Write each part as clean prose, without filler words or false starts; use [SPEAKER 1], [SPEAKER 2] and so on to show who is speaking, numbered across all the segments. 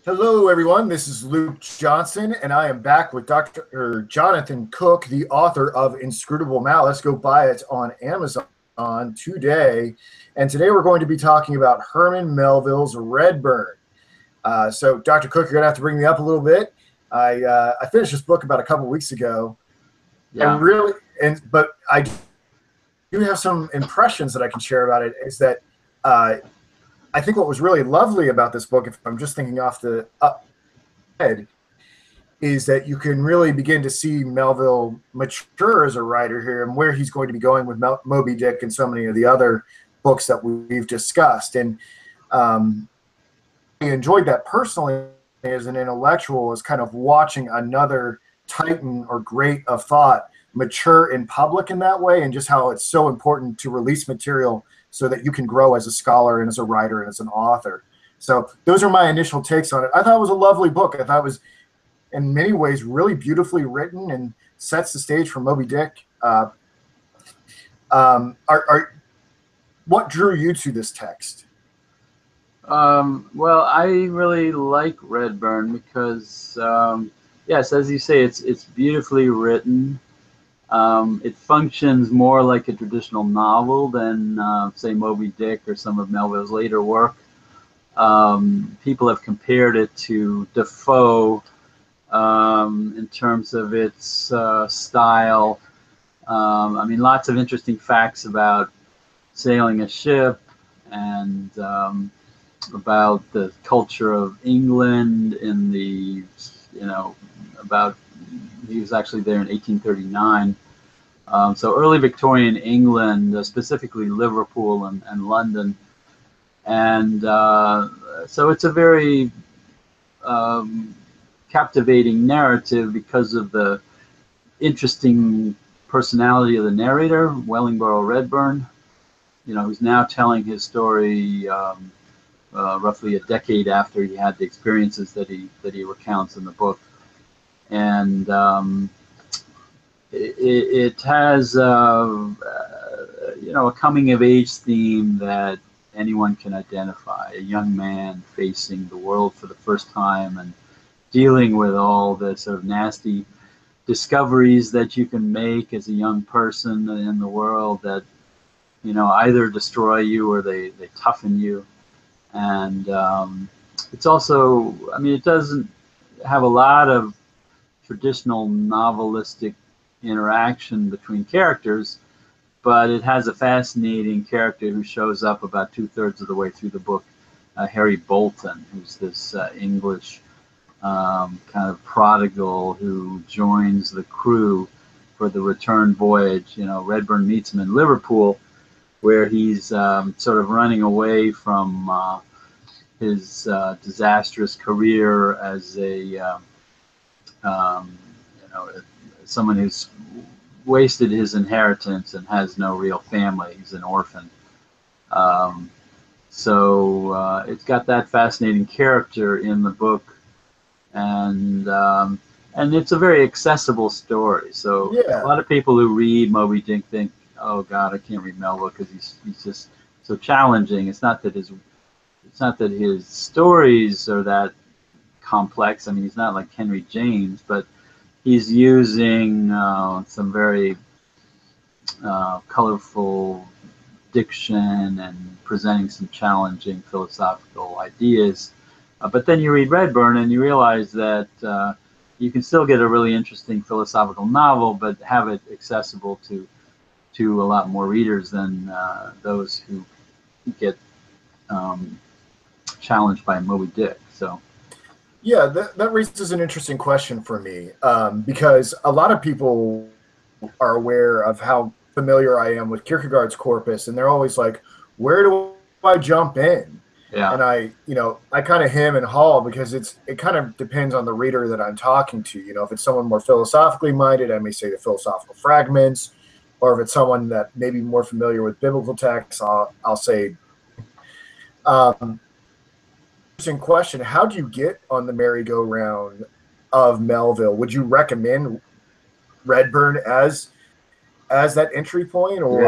[SPEAKER 1] Hello, everyone. This is Luke Johnson, and I am back with Dr. Jonathan Cook, the author of Inscrutable Malice. Go buy it on Amazon today. And today we're going to be talking about Herman Melville's Redburn. So, Dr. Cook, you're going to have to bring me up a little bit. I finished this book about a couple weeks ago, but I do have some impressions that I can share about it. Is that I think what was really lovely about this book, if I'm just thinking off the head, is that you can really begin to see Melville mature as a writer here and where he's going to be going with Moby Dick and so many of the other books that we've discussed. And I enjoyed that personally as an intellectual, as kind of watching another titan or great of thought mature in public in that way, and just how it's so important to release material so that you can grow as a scholar and as a writer and as an author. So those are my initial takes on it. I thought it was a lovely book. I thought it was, in many ways, really beautifully written and sets the stage for Moby Dick. What drew you to this text?
[SPEAKER 2] Well, I really like Redburn because, yes, as you say, it's beautifully written. It functions more like a traditional novel than, say, Moby Dick or some of Melville's later work. People have compared it to Defoe in terms of its style. I mean, lots of interesting facts about sailing a ship and about the culture of England in the, about, he was actually there in 1839. So early Victorian England, specifically Liverpool and London. And so it's a very captivating narrative because of the interesting personality of the narrator, Wellingborough Redburn, who's now telling his story roughly a decade after he had the experiences that he recounts in the book. And it has a coming-of-age theme that anyone can identify. A young man facing the world for the first time and dealing with all the sort of nasty discoveries that you can make as a young person in the world that, either destroy you or they toughen you. And it's also, I mean, it doesn't have a lot of traditional novelistic interaction between characters, but it has a fascinating character who shows up about 2/3 of the way through the book, Harry Bolton, who's this English kind of prodigal who joins the crew for the return voyage. Redburn meets him in Liverpool, where he's sort of running away from his disastrous career as a someone who's wasted his inheritance and has no real family. He's an orphan. So it's got that fascinating character in the book, and it's a very accessible story. So yeah. A lot of people who read Moby Dick think, "Oh God, I can't read Melville because he's just so challenging." It's not that his stories are that complex. I mean, he's not like Henry James, but he's using some very colorful diction and presenting some challenging philosophical ideas. But then you read Redburn and you realize that you can still get a really interesting philosophical novel, but have it accessible to a lot more readers than those who get challenged by Moby Dick. So.
[SPEAKER 1] Yeah, that raises an interesting question for me, because a lot of people are aware of how familiar I am with Kierkegaard's corpus, and they're always like, where do I jump in? Yeah. And I kind of hem and haw because it kind of depends on the reader that I'm talking to. If it's someone more philosophically minded, I may say the philosophical fragments, or if it's someone that may be more familiar with biblical texts, I'll say. Question: how do you get on the merry-go-round of Melville? Would you recommend Redburn as that entry point, or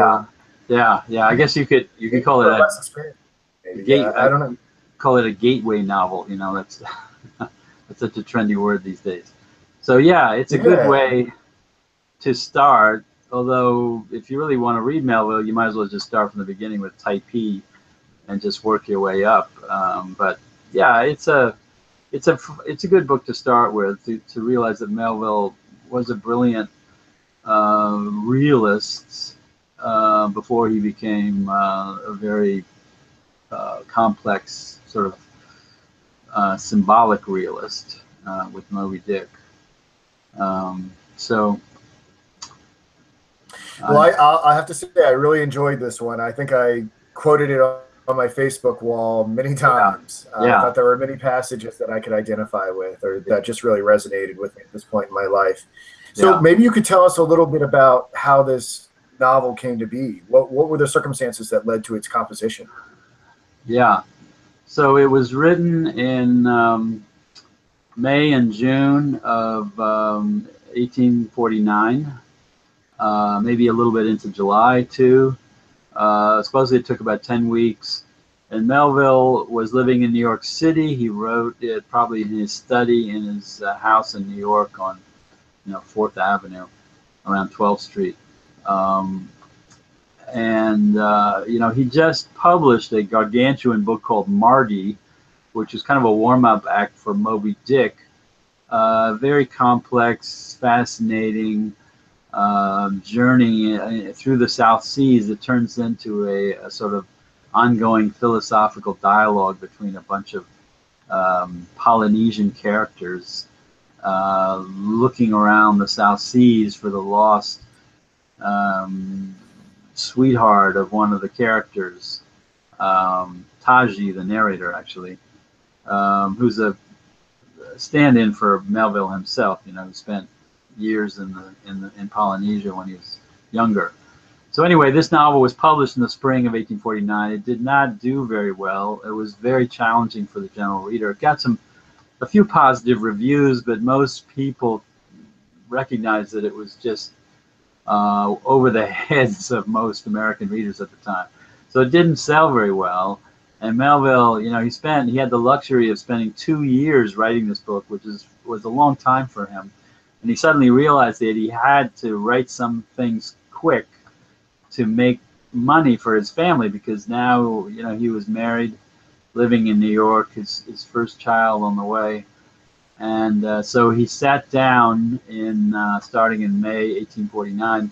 [SPEAKER 2] yeah? I guess you could call it
[SPEAKER 1] less experience. Maybe. I don't know.
[SPEAKER 2] Call it a gateway novel. That's It's such a trendy word these days. So yeah, it's a good
[SPEAKER 1] Yeah.
[SPEAKER 2] way to start. Although if you really want to read Melville, you might as well just start from the beginning with Type P and just work your way up. But yeah, it's a good book to start with, to realize that Melville was a brilliant realist before he became a very complex sort of symbolic realist with Moby Dick. So,
[SPEAKER 1] Well, I have to say I really enjoyed this one. I think I quoted it on my Facebook wall many
[SPEAKER 2] yeah,
[SPEAKER 1] times. I
[SPEAKER 2] yeah,
[SPEAKER 1] thought there were many passages that I could identify with, or that just really resonated with me at this point in my life. So
[SPEAKER 2] yeah,
[SPEAKER 1] maybe you could tell us a little bit about how this novel came to be. What were the circumstances that led to its composition?
[SPEAKER 2] yeah. So it was written in May and June of 1849, maybe a little bit into July too. Supposedly it took about 10 weeks. And Melville was living in New York City. He wrote it probably in his study in his house in New York on, 4th Avenue around 12th Street. Um, and he just published a gargantuan book called Mardi, which is kind of a warm-up act for Moby Dick. Very complex, fascinating journey through the South Seas that turns into a sort of ongoing philosophical dialogue between a bunch of Polynesian characters looking around the South Seas for the lost sweetheart of one of the characters, Taji, the narrator, actually, who's a stand-in for Melville himself. Who spent years in Polynesia when he was younger. So anyway, this novel was published in the spring of 1849. It did not do very well. It was very challenging for the general reader. It got a few positive reviews, but most people recognized that it was just over the heads of most American readers at the time. So it didn't sell very well. And Melville, he had the luxury of spending 2 years writing this book, which was a long time for him. And he suddenly realized that he had to write some things quick to make money for his family, because now, he was married, living in New York, his first child on the way. And so he sat down starting in May 1849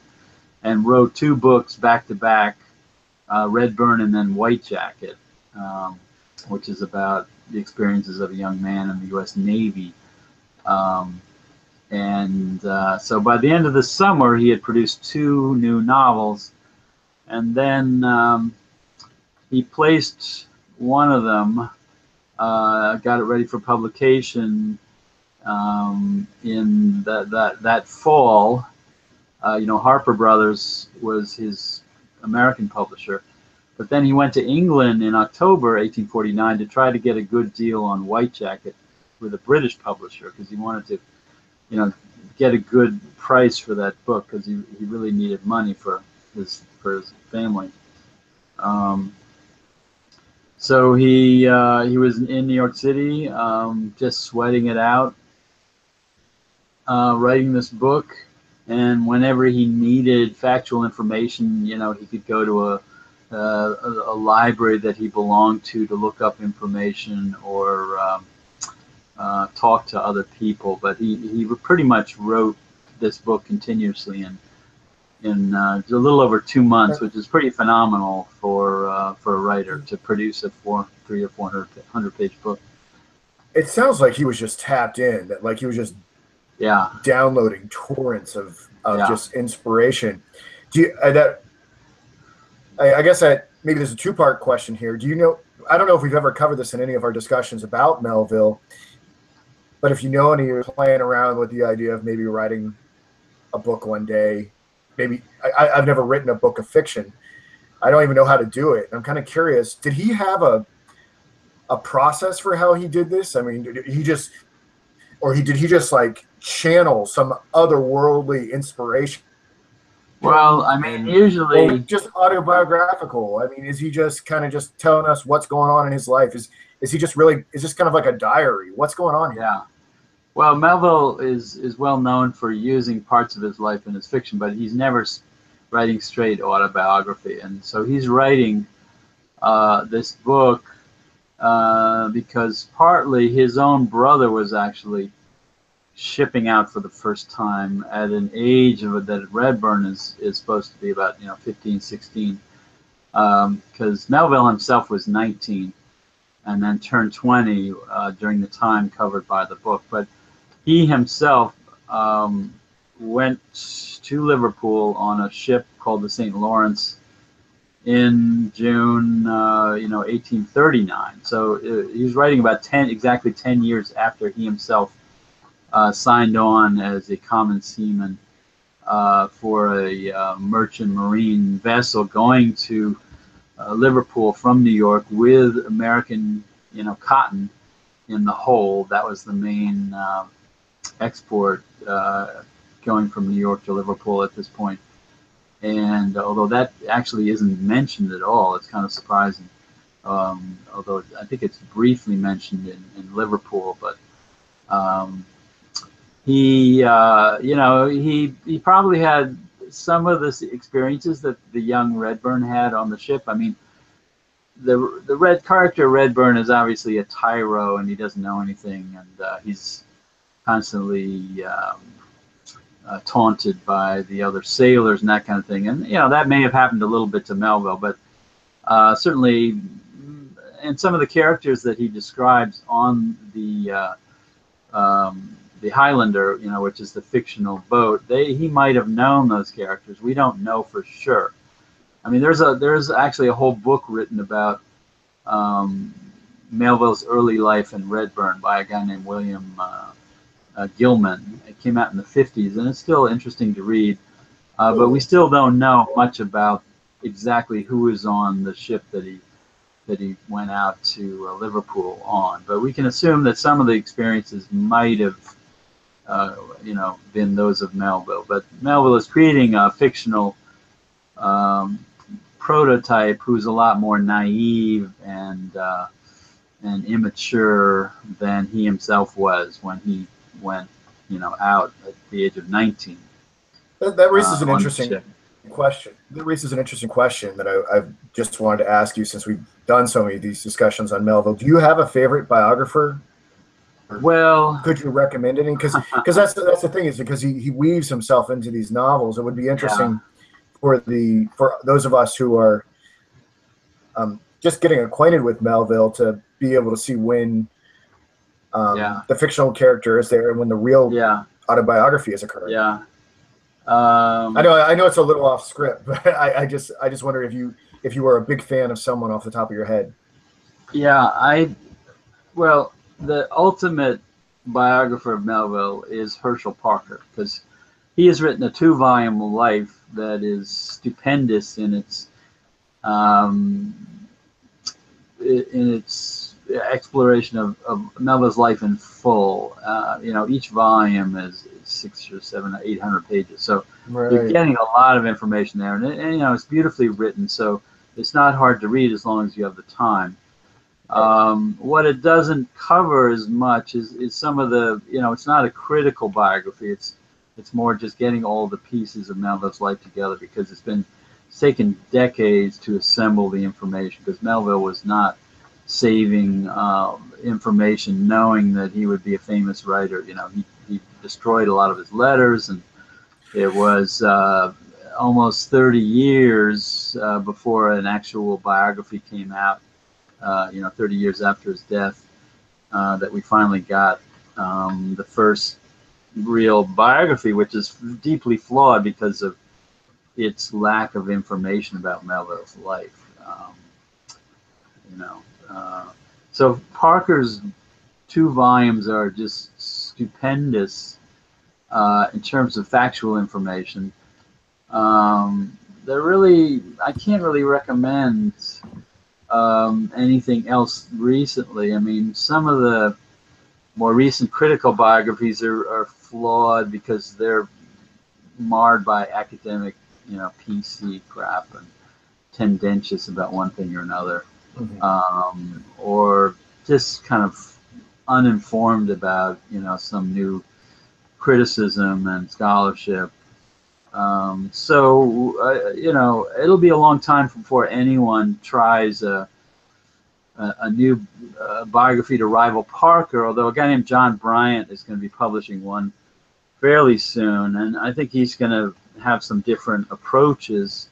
[SPEAKER 2] and wrote 2 books back to back, Redburn and then White Jacket, which is about the experiences of a young man in the U.S. Navy. So by the end of the summer, he had produced 2 new novels, and then he placed one of them, got it ready for publication in that fall. Harper Brothers was his American publisher, but then he went to England in October 1849 to try to get a good deal on White Jacket with a British publisher, because he wanted to, get a good price for that book, because he really needed money for his family. So he was in New York City, just sweating it out, writing this book. And whenever he needed factual information, he could go to a library that he belonged to look up information, or talk to other people. But he pretty much wrote this book continuously in a little over 2 months, which is pretty phenomenal for a writer to produce a 300 or 400 page book.
[SPEAKER 1] It sounds like he was just tapped in, that like he was just downloading torrents of just inspiration. Do you, I guess maybe there's a 2-part question here. Do you know, I don't know if we've ever covered this in any of our discussions about Melville, but if you know any, you're playing around with the idea of maybe writing a book one day. Maybe I've never written a book of fiction. I don't even know how to do it. I'm kind of curious. Did he have a process for how he did this? I mean, did he just like channel some otherworldly inspiration?
[SPEAKER 2] Well, I mean, usually
[SPEAKER 1] just autobiographical. I mean, is he just kind of telling us what's going on in his life? Is he just really? Is this kind of like a diary? What's going on here?
[SPEAKER 2] Yeah. Well, Melville is well known for using parts of his life in his fiction, but he's never writing straight autobiography, and so he's writing this book because partly his own brother was actually shipping out for the first time at an age of that Redburn is supposed to be about 15, 16, because Melville himself was 19 and then turned 20 during the time covered by the book. But he himself went to Liverpool on a ship called the St. Lawrence in June 1839. So he was writing about exactly 10 years after he himself signed on as a common seaman for a merchant marine vessel going to Liverpool from New York with American, cotton in the hold. That was the main export going from New York to Liverpool at this point. And although that actually isn't mentioned at all, it's kind of surprising. Although I think it's briefly mentioned in Liverpool, but he probably had some of the experiences that the young Redburn had on the ship. I mean, the red character Redburn is obviously a tyro, and he doesn't know anything, and he's constantly taunted by the other sailors and that kind of thing. And that may have happened a little bit to Melville, but certainly, and some of the characters that he describes on the Highlander, which is the fictional boat, he might have known those characters. We don't know for sure. I mean, there's actually a whole book written about Melville's early life in Redburn by a guy named William Gilman. It came out in the 50s, and it's still interesting to read. But we still don't know much about exactly who was on the ship that he went out to Liverpool on. But we can assume that some of the experiences might have been those of Melville. But Melville is creating a fictional prototype who's a lot more naive and immature than he himself was when he went, out at the age of 19.
[SPEAKER 1] That raises an interesting question. That raises an interesting question that I just wanted to ask you, since we've done so many of these discussions on Melville. Do you have a favorite biographer?
[SPEAKER 2] Well,
[SPEAKER 1] could you recommend any? Because that's the thing, is because he weaves himself into these novels. It would be interesting for those of us who are just getting acquainted with Melville to be able to see when the fictional character is there and when the real autobiography is occurring.
[SPEAKER 2] Yeah.
[SPEAKER 1] I know it's a little off script, but I just wonder if you were a big fan of someone off the top of your head.
[SPEAKER 2] Yeah, well, the ultimate biographer of Melville is Herschel Parker, because he has written a 2-volume life that is stupendous in its exploration of Melville's life in full. Each volume is 600 or 700 or 800 pages, so you're getting a lot of information there, and it's beautifully written, so it's not hard to read as long as you have the time. What it doesn't cover as much is some of the, it's not a critical biography. It's more just getting all the pieces of Melville's life together, because it's taken decades to assemble the information, because Melville was not saving information knowing that he would be a famous writer. He destroyed a lot of his letters, and it was almost 30 years before an actual biography came out. 30 years after his death, that we finally got the first real biography, which is deeply flawed because of its lack of information about Melville's life. So Parker's 2 volumes are just stupendous in terms of factual information. I can't really recommend anything else recently. I mean, some of the more recent critical biographies are flawed because they're marred by academic, PC crap and tendentious about one thing or another, or just kind of uninformed about, some new criticism and scholarship. It'll be a long time before anyone tries a new biography to rival Parker, although a guy named John Bryant is going to be publishing one fairly soon, and I think he's going to have some different approaches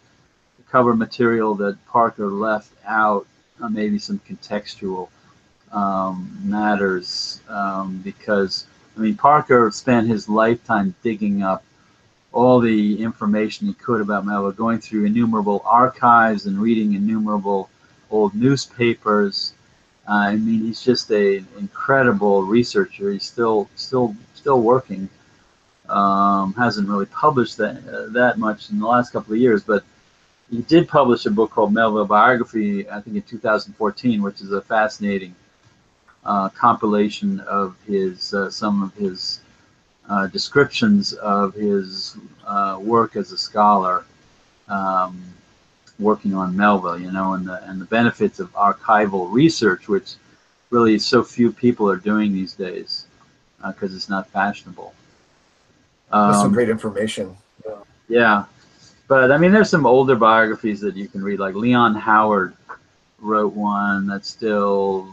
[SPEAKER 2] to cover material that Parker left out, maybe some contextual matters, because, Parker spent his lifetime digging up all the information he could about Melville, going through innumerable archives and reading innumerable old newspapers. He's just an incredible researcher. He's still working. Hasn't really published that much in the last couple of years, but he did publish a book called Melville Biography, I think in 2014, which is a fascinating compilation of some of his descriptions of his work as a scholar, working on Melville, and the benefits of archival research, which really so few people are doing these days because it's not fashionable.
[SPEAKER 1] That's some great information.
[SPEAKER 2] Yeah, but there's some older biographies that you can read, like Leon Howard wrote one that's still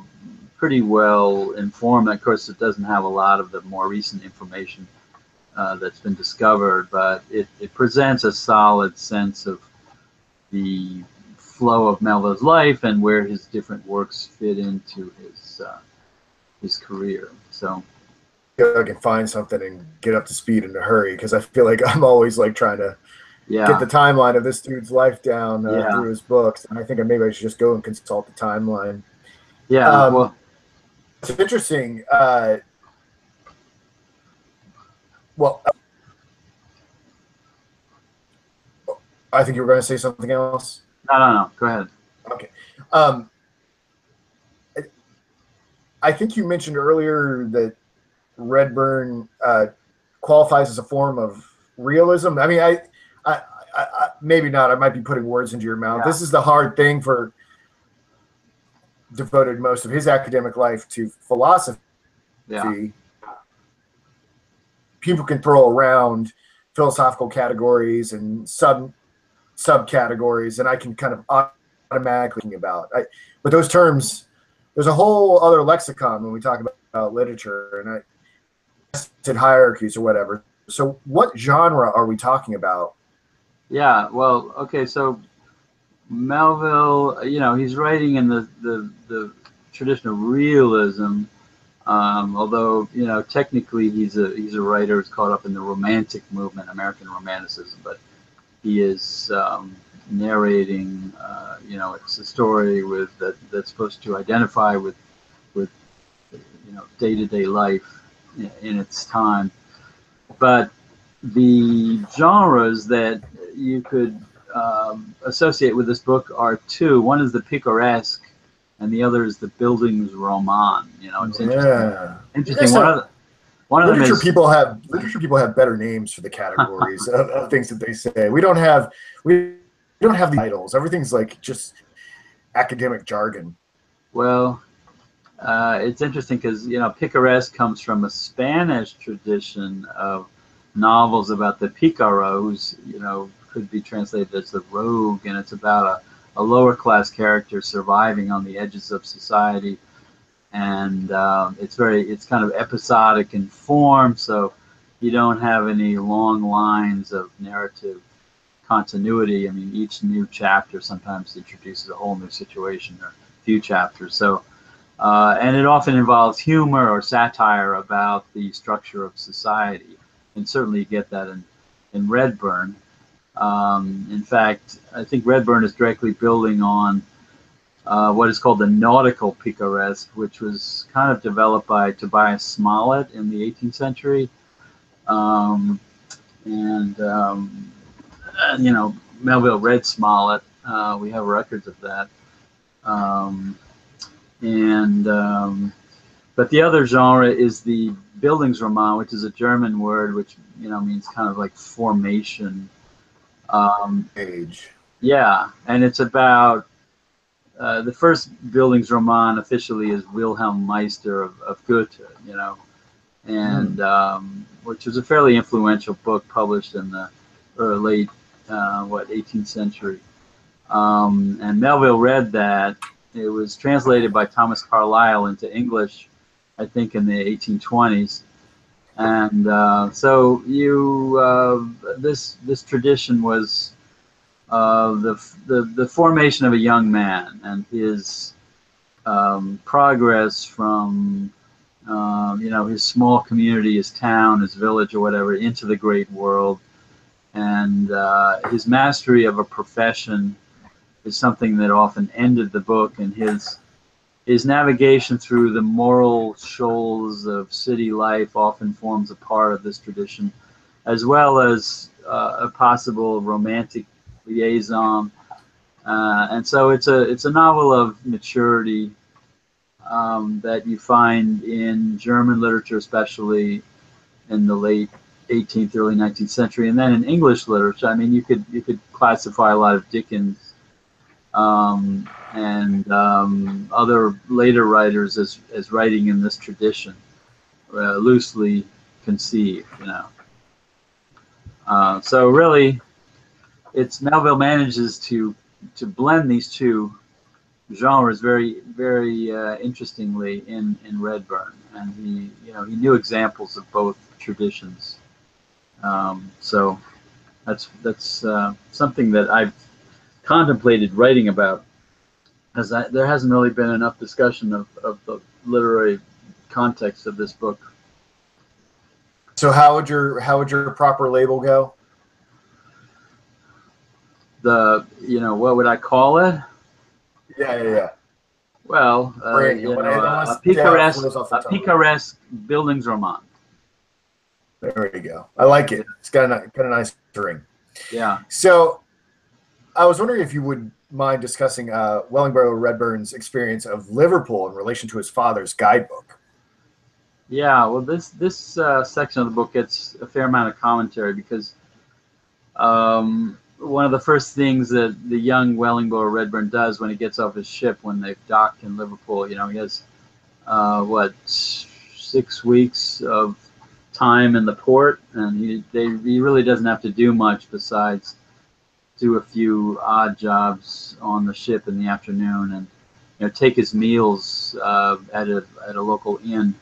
[SPEAKER 2] pretty well informed. Of course, it doesn't have a lot of the more recent information that's been discovered, but it presents a solid sense of the flow of Melville's life and where his different works fit into his career. So
[SPEAKER 1] I can find something and get up to speed in a hurry, because I feel like I'm always like trying to get the timeline of this dude's life down through his books, and I think maybe I should just go and consult the timeline.
[SPEAKER 2] Yeah, well,
[SPEAKER 1] it's interesting. I think you were going to say something else.
[SPEAKER 2] No. Go ahead.
[SPEAKER 1] Okay. I think you mentioned earlier that Redburn qualifies as a form of realism. I maybe not. I might be putting words into your mouth.
[SPEAKER 2] Yeah.
[SPEAKER 1] This is the hard thing for devoted most of his academic life to philosophy.
[SPEAKER 2] Yeah.
[SPEAKER 1] People can throw around philosophical categories and subcategories, and I can kind of automatically think about. But those terms, there's a whole other lexicon when we talk about literature, and I said hierarchies or whatever. So what genre are we talking about?
[SPEAKER 2] Yeah, well, okay, so Melville, he's writing in the tradition of realism, although, technically he's a writer who's caught up in the Romantic movement, American Romanticism, but he is narrating, it's a story that's supposed to identify with day-to-day life in its time. But the genres that you could associate with this book are two. One is the picaresque, and the other is the bildungsroman. It's interesting. One of them is
[SPEAKER 1] people have better names for the categories of things that they say. We don't have the titles. Everything's like just academic jargon.
[SPEAKER 2] Well, it's interesting because picaresque comes from a Spanish tradition of novels about the pícaro, who's could be translated as the rogue, and it's about a lower class character surviving on the edges of society, and it's kind of episodic in form, so you don't have any long lines of narrative continuity. Each new chapter sometimes introduces a whole new situation, or a few chapters. So and it often involves humor or satire about the structure of society, and certainly you get that in Redburn. In fact, I think Redburn is directly building on what is called the nautical picaresque, which was kind of developed by Tobias Smollett in the 18th century. Melville read Smollett. We have records of that. But the other genre is the Bildungsroman, which is a German word which means kind of like formation.
[SPEAKER 1] Age.
[SPEAKER 2] Yeah, and it's about the first Bildungsroman officially is Wilhelm Meister of Goethe, and which was a fairly influential book published in the late 18th century. And Melville read that. It was translated by Thomas Carlyle into English, I think, in the 1820s. And so this tradition was the formation of a young man and his progress from his small community, his town, his village, or whatever, into the great world, and his mastery of a profession is something that often ended the book, and his navigation through the moral shoals of city life often forms a part of this tradition, as well as a possible romantic liaison. And so it's a novel of maturity that you find in German literature, especially in the late 18th, early 19th century, and then in English literature. I mean, you could classify a lot of Dickens and other later writers as writing in this tradition, loosely conceived, So really, Melville manages to blend these two genres very, very interestingly in Redburn, and he knew examples of both traditions. So that's something that I've contemplated writing about, because there hasn't really been enough discussion of the literary context of this book.
[SPEAKER 1] So how would your proper label go?
[SPEAKER 2] What would I call it?
[SPEAKER 1] Yeah.
[SPEAKER 2] Well, a picaresque Bildungsroman.
[SPEAKER 1] There we go. I like it. It's got a nice ring.
[SPEAKER 2] Yeah.
[SPEAKER 1] So I was wondering if you would mind discussing Wellingborough Redburn's experience of Liverpool in relation to his father's guidebook.
[SPEAKER 2] Yeah, well, this section of the book gets a fair amount of commentary because one of the first things that the young Wellingborough Redburn does when he gets off his ship, when they've docked in Liverpool, he has 6 weeks of time in the port, and he really doesn't have to do much besides do a few odd jobs on the ship in the afternoon, and take his meals at a local inn.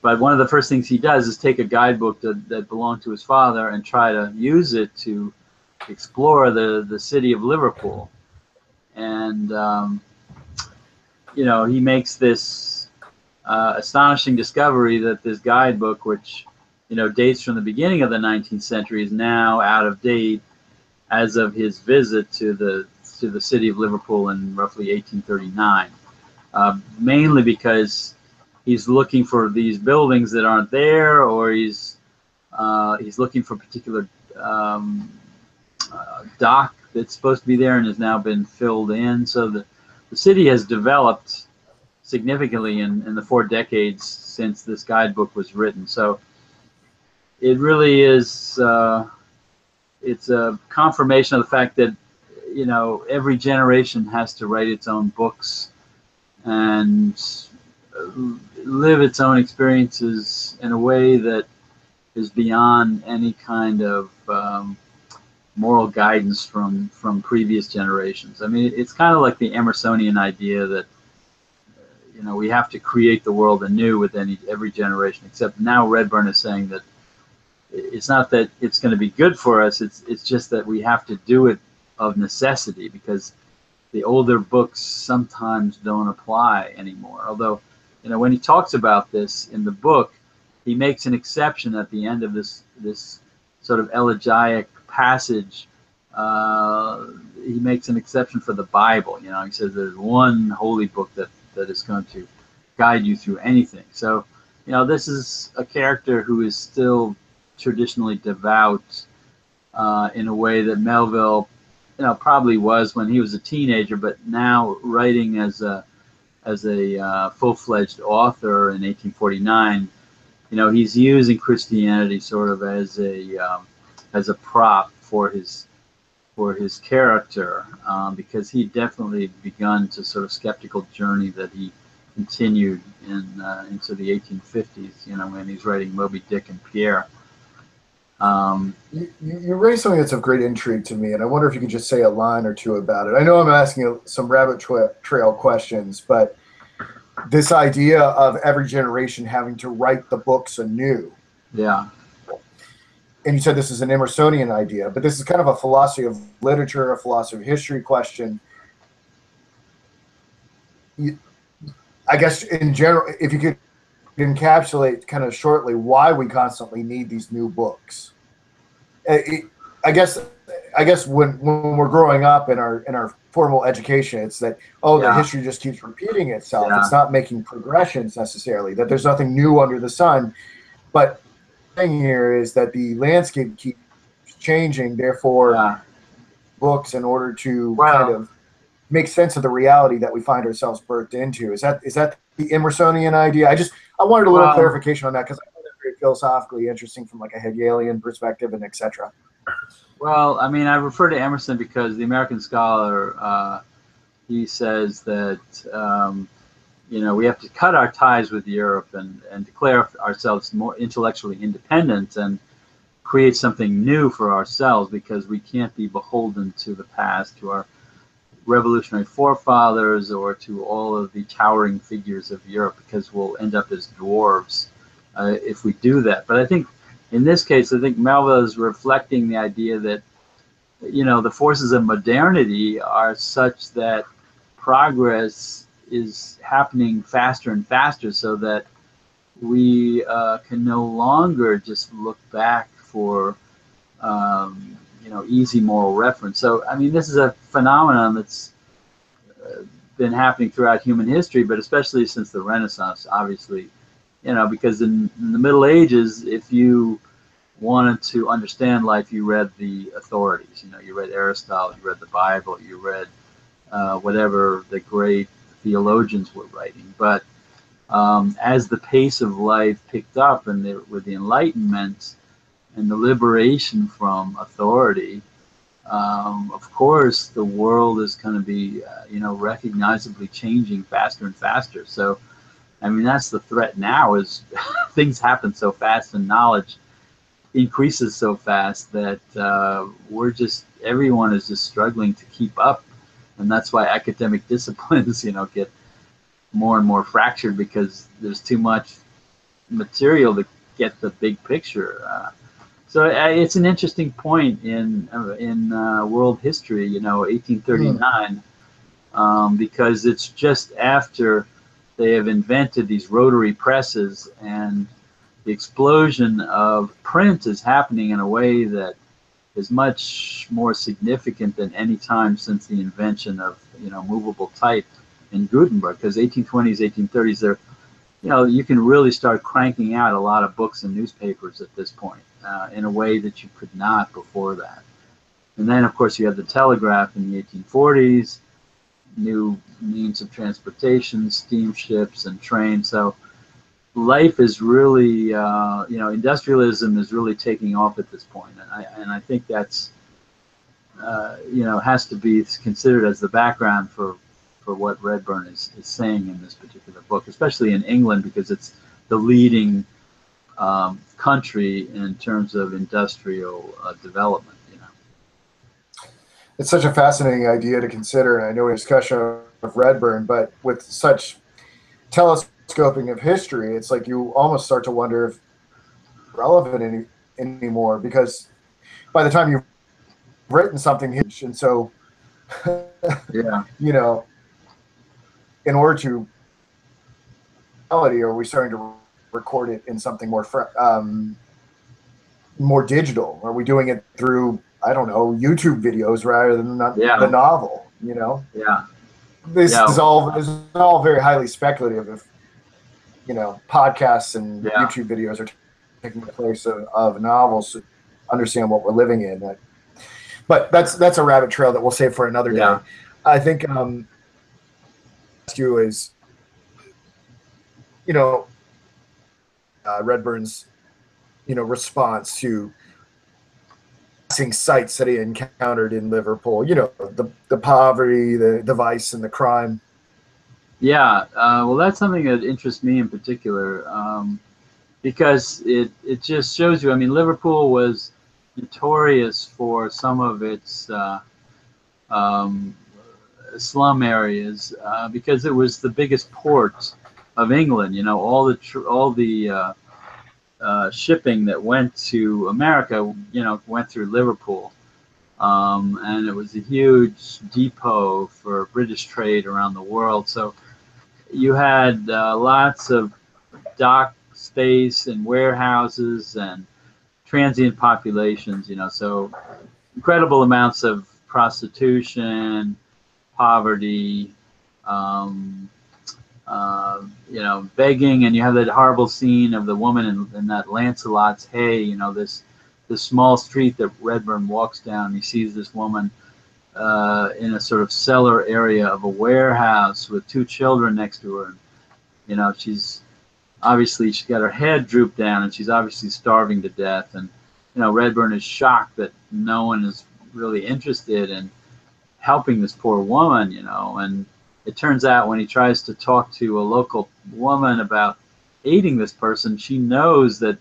[SPEAKER 2] But one of the first things he does is take a guidebook that belonged to his father and try to use it to explore the city of Liverpool. And he makes this astonishing discovery that this guidebook, which dates from the beginning of the 19th century, is now out of date as of his visit to the city of Liverpool in roughly 1839, mainly because he's looking for these buildings that aren't there, or he's looking for a particular dock that's supposed to be there and has now been filled in. So the city has developed significantly in the 4 decades since this guidebook was written. So it really is it's a confirmation of the fact that every generation has to write its own books and live its own experiences in a way that is beyond any kind of moral guidance from previous generations. I mean, it's kind of like the Emersonian idea that we have to create the world anew with every generation. Except now Redburn is saying that it's not that it's going to be good for us. It's just that we have to do it of necessity, because the older books sometimes don't apply anymore. Although, when he talks about this in the book, he makes an exception at the end of this sort of elegiac passage. He makes an exception for the Bible. He says there's one holy book that is going to guide you through anything. So, this is a character who is still traditionally devout in a way that Melville, probably was when he was a teenager, but now writing as a full-fledged author in 1849, he's using Christianity sort of as a prop for his for his character, because he definitely begun to sort of skeptical journey that he continued into the 1850s, when he's writing Moby Dick and Pierre.
[SPEAKER 1] You raised something that's of great intrigue to me, and I wonder if you could just say a line or two about it. I know I'm asking you some rabbit trail questions, but this idea of every generation having to write the books anew.
[SPEAKER 2] Yeah.
[SPEAKER 1] And you said this is an Emersonian idea, but this is kind of a philosophy of literature, a philosophy of history question. I guess in general, if you could encapsulate kind of shortly why we constantly need these new books. I guess when we're growing up in our formal education, it's that the history just keeps repeating itself. It's not making progressions necessarily. That there's nothing new under the sun. But the thing here is that the landscape keeps changing. Therefore, books, in order to kind of make sense of the reality that we find ourselves birthed into, is that the Emersonian idea? I wanted a little clarification on that, because I find that very philosophically interesting from like a Hegelian perspective and etc.
[SPEAKER 2] Well, I mean, I refer to Emerson because the American Scholar, he says that we have to cut our ties with Europe and declare ourselves more intellectually independent and create something new for ourselves, because we can't be beholden to the past, to our revolutionary forefathers, or to all of the towering figures of Europe, because we'll end up as dwarves if we do that. But I think in this case, I think Melville is reflecting the idea that the forces of modernity are such that progress is happening faster and faster, so that we can no longer just look back for easy moral reference. So, I mean, this is a phenomenon that's been happening throughout human history, but especially since the Renaissance, obviously, because in the Middle Ages, if you wanted to understand life, you read the authorities. You read Aristotle, you read the Bible, you read whatever the great theologians were writing. But as the pace of life picked up, and with the Enlightenment and the liberation from authority, of course, the world is going to be, recognizably changing faster and faster. So, I mean, that's the threat now, is things happen so fast and knowledge increases so fast that everyone is just struggling to keep up. And that's why academic disciplines, get more and more fractured, because there's too much material to get the big picture. So it's an interesting point in world history, 1839, because it's just after they have invented these rotary presses, and the explosion of print is happening in a way that is much more significant than any time since the invention of movable type in Gutenberg. Because 1820s, 1830s, they're you can really start cranking out a lot of books and newspapers at this point in a way that you could not before that. And then, of course, you have the telegraph in the 1840s, new means of transportation, steamships and trains. So life is really, industrialism is really taking off at this point. And I think that's, has to be considered as the background for what Redburn is saying in this particular book, especially in England, because it's the leading country in terms of industrial development.
[SPEAKER 1] It's such a fascinating idea to consider, and I know we discussion of Redburn, but with such telescoping of history, it's like you almost start to wonder if it's relevant anymore, because by the time you've written something, and so in order to are we starting to record it in something more more digital? Are we doing it through, I don't know, YouTube videos rather than the novel? This is all very highly speculative. If podcasts and YouTube videos are taking the place of novels to understand what we're living in. But that's a rabbit trail that we'll save for another day. I think you is Redburn's response to sights that he encountered in Liverpool. You know, the poverty, the vice, and the crime.
[SPEAKER 2] Yeah, well, that's something that interests me in particular, because it just shows you. I mean, Liverpool was notorious for some of its um, slum areas, because it was the biggest port of England. You know, all the shipping that went to America, you know, went through Liverpool. And it was a huge depot for British trade around the world. So you had lots of dock space and warehouses and transient populations, you know, so incredible amounts of prostitution, poverty, um, you know, begging, and you have that horrible scene of the woman in that Lancelot's Hay, you know, this small street that Redburn walks down. He sees this woman in a sort of cellar area of a warehouse with two children next to her. You know, she's got her head drooped down, and she's obviously starving to death. And you know, Redburn is shocked that no one is really interested in helping this poor woman. You know, and it turns out when he tries to talk to a local woman about aiding this person, she knows that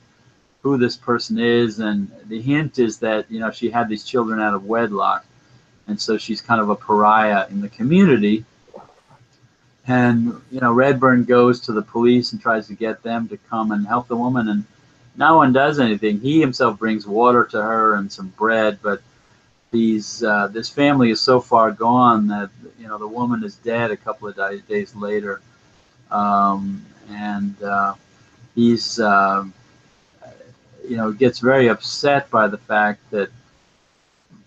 [SPEAKER 2] who this person is, and the hint is that, you know, she had these children out of wedlock, and so she's kind of a pariah in the community. And you know, Redburn goes to the police and tries to get them to come and help the woman, and no one does anything. He himself brings water to her and some bread, but this family is so far gone that, you know, the woman is dead a couple of days later, and he's you know, gets very upset by the fact that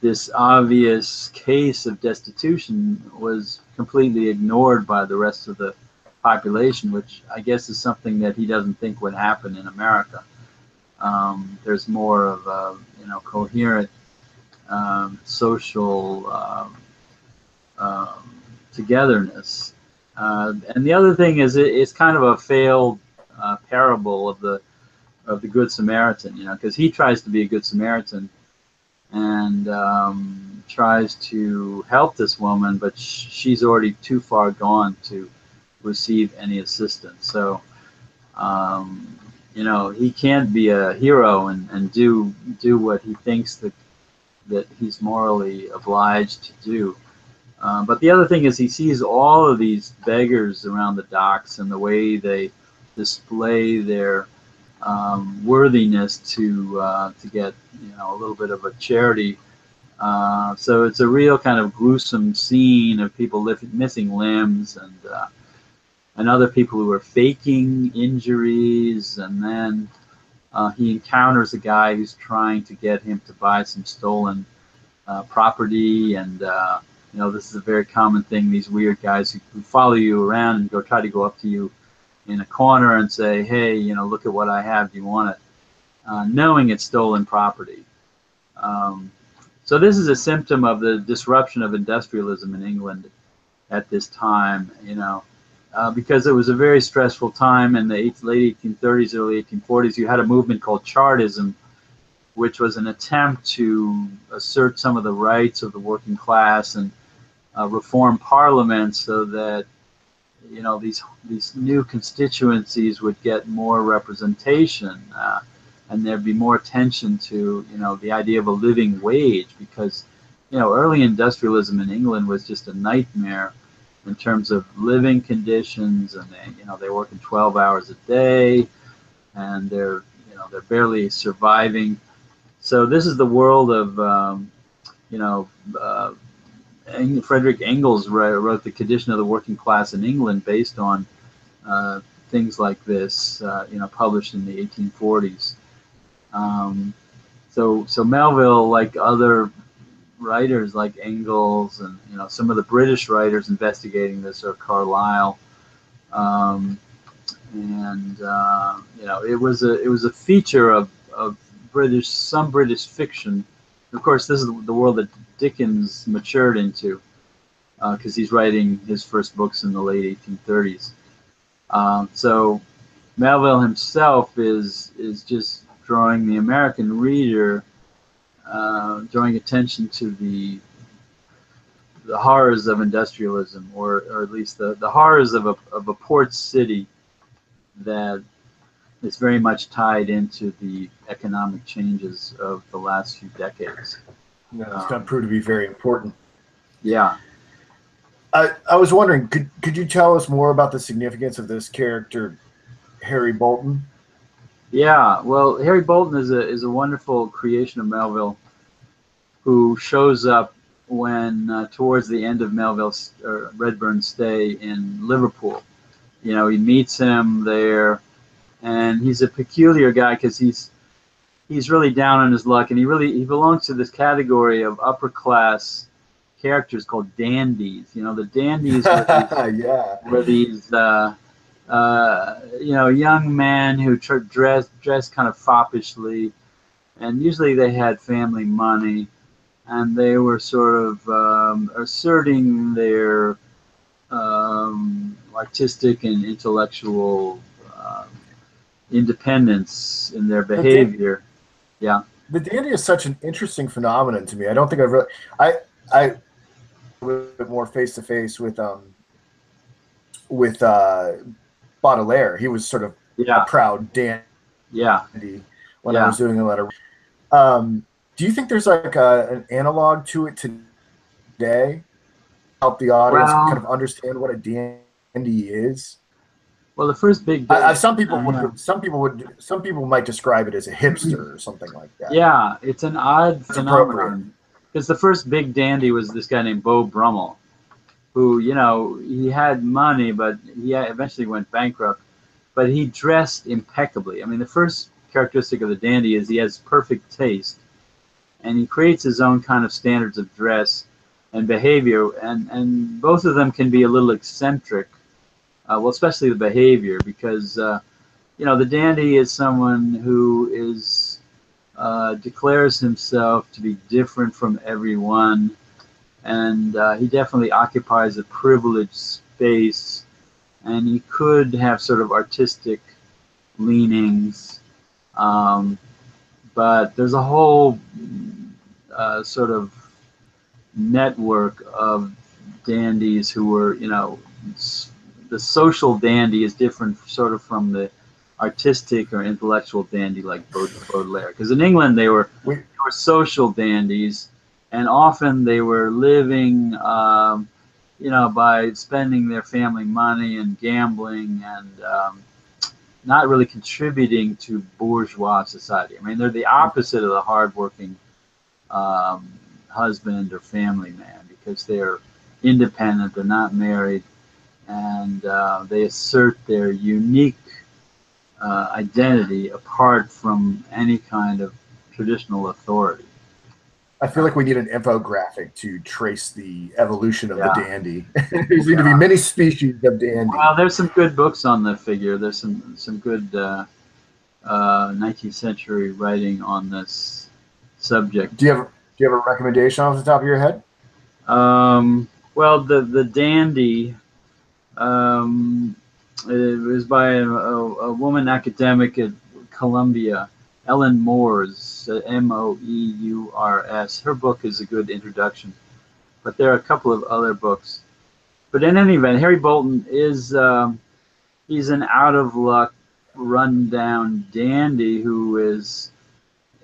[SPEAKER 2] this obvious case of destitution was completely ignored by the rest of the population, which I guess is something that he doesn't think would happen in America. There's more of a, you know, coherent social togetherness. And the other thing is, it's kind of a failed parable of the Good Samaritan, you know, because he tries to be a Good Samaritan and tries to help this woman, but she's already too far gone to receive any assistance. So, you know, he can't be a hero and do what he thinks that he's morally obliged to do. But the other thing is, he sees all of these beggars around the docks and the way they display their worthiness to get, you know, a little bit of a charity. So it's a real kind of gruesome scene of people missing limbs and other people who are faking injuries, and then he encounters a guy who's trying to get him to buy some stolen property, and you know, this is a very common thing. These weird guys who follow you around and try to go up to you in a corner and say, "Hey, you know, look at what I have. Do you want it?" Knowing it's stolen property. So this is a symptom of the disruption of industrialism in England at this time. You know, because it was a very stressful time in the late 1830s, early 1840s. You had a movement called Chartism, which was an attempt to assert some of the rights of the working class and reform Parliament so that, you know, these new constituencies would get more representation, and there'd be more attention to, you know, the idea of a living wage, because, you know, early industrialism in England was just a nightmare in terms of living conditions, and they're working 12 hours a day, and they're barely surviving. So this is the world of Frederick Engels wrote The Condition of the Working Class in England based on things like this, published in the 1840s. So Melville, like other writers like Engels and some of the British writers investigating this are Carlyle, it was a feature of some British fiction. Of course, this is the world that Dickens matured into, because he's writing his first books in the late 1830s. So Melville himself is just drawing the American reader drawing attention to the horrors of industrialism, or at least the horrors of a port city that is very much tied into the economic changes of the last few decades.
[SPEAKER 1] Yeah, it's going to prove to be very important.
[SPEAKER 2] Yeah.
[SPEAKER 1] I was wondering, could you tell us more about the significance of this character, Harry Bolton?
[SPEAKER 2] Yeah, well, Harry Bolton is a wonderful creation of Melville, who shows up when towards the end of Melville's or Redburn's stay in Liverpool. You know, he meets him there, and he's a peculiar guy because he's really down on his luck, and he belongs to this category of upper class characters called dandies. You know, the dandies were these you know, young men who dress kind of foppishly, and usually they had family money, and they were sort of asserting their artistic and intellectual independence in their behavior. Yeah.
[SPEAKER 1] The dandy is such an interesting phenomenon to me. I don't think I've really I a little bit more face to face with Baudelaire. He was sort of a proud dandy when I was doing a letter. Do you think there's like an analog to it today? Help the audience kind of understand what a dandy is.
[SPEAKER 2] Well, the first big
[SPEAKER 1] some people might describe it as a hipster or something like that.
[SPEAKER 2] Yeah, it's an odd phenomenon. Because the first big dandy was this guy named Beau Brummel, who, you know, he had money, but he eventually went bankrupt. But he dressed impeccably. I mean, the first characteristic of the dandy is he has perfect taste, and he creates his own kind of standards of dress and behavior, and both of them can be a little eccentric. Well, especially the behavior, because you know, the dandy is someone who is declares himself to be different from everyone, and he definitely occupies a privileged space, and he could have sort of artistic leanings, but there's a whole sort of network of dandies who were, you know, the social dandy is different sort of from the artistic or intellectual dandy like Baudelaire. Because in England they were social dandies, and often they were living, you know, by spending their family money and gambling, and not really contributing to bourgeois society. I mean, they're the opposite of the hardworking husband or family man, because they're independent, they're not married, and they assert their unique identity apart from any kind of traditional authority.
[SPEAKER 1] I feel like we need an infographic to trace the evolution of the dandy. There seem to be many species of dandy.
[SPEAKER 2] Well, there's some good books on the figure. There's some good 19th century writing on this subject.
[SPEAKER 1] Do you have a recommendation off the top of your head?
[SPEAKER 2] Well, the dandy. It was by a woman academic at Columbia, Ellen Moores, Moeurs. Her book is a good introduction, but there are a couple of other books. But in any event, Harry Bolton is he's an out of luck, run-down dandy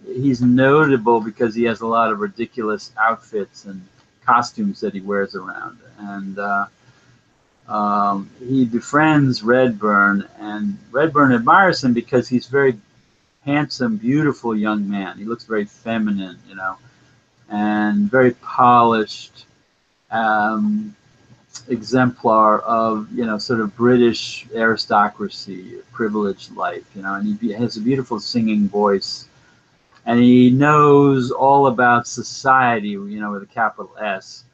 [SPEAKER 2] he's notable because he has a lot of ridiculous outfits and costumes that he wears around, and he befriends Redburn, and Redburn admires him because he's very handsome, beautiful young man. He looks very feminine, you know, and very polished, exemplar of, you know, sort of British aristocracy, privileged life, you know, and he has a beautiful singing voice, and he knows all about society, you know, with a capital S,